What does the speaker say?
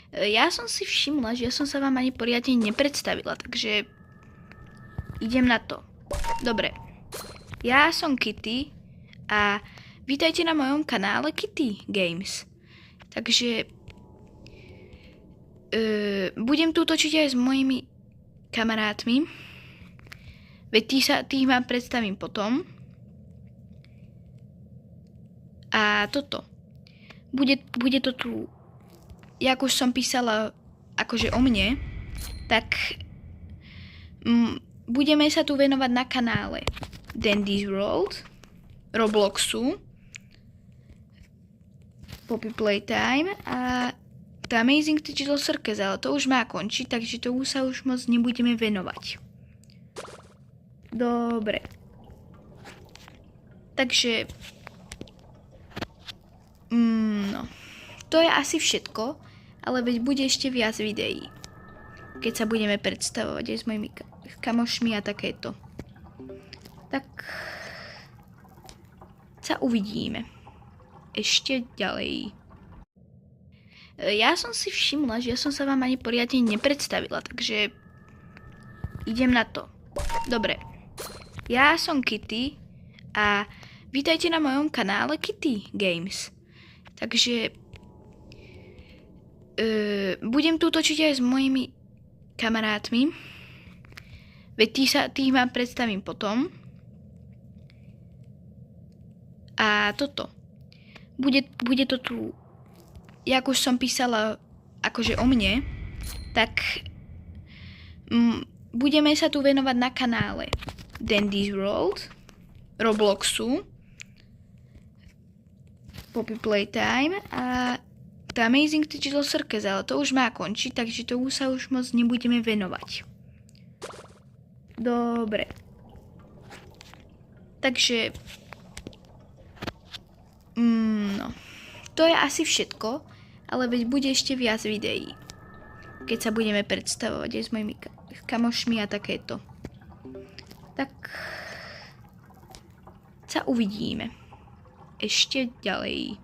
Ja som si všimla, že ja som sa vám ani poriadne nepredstavila, takže idem na to. Dobre, ja som Kitty a vítajte na mojom kanále Kitty Games. Takže budem tu točiť aj s mojimi kamarátmi, veď tých vám predstavím potom. A toto. Bude to tu, jak už som písala akože o mne, tak budeme sa tu venovať na kanále Dandy's World, Robloxu, Poppy Playtime a The Amazing Digital Circus, ale to už má končiť, takže tomu sa už moc nebudeme venovať. Dobre. Takže no, to je asi všetko, ale veď bude ešte viac videí, keď sa budeme predstavovať aj s mojimi kamošmi a takéto. Tak sa uvidíme ešte ďalej. Ja som si všimla, že ja som sa vám ani poriadne nepredstavila, takže idem na to. Dobre, ja som Kitty a vítajte na mojom kanále Kitty Games. Takže budem tu točiť aj s mojimi kamarátmi, veď tých vám predstavím potom. A toto. Bude to tu, jak už som písala akože o mne, tak budeme sa tu venovať na kanále Dandy's World, Robloxu, Poppy Playtime a The Amazing Digital Circus, ale to už má končiť, takže tomu sa už moc nebudeme venovať. Dobre. Takže no, to je asi všetko, ale veď bude ešte viac videí, keď sa budeme predstavovať aj s mojimi kamošmi a takéto. Tak sa uvidíme ešte ďalej.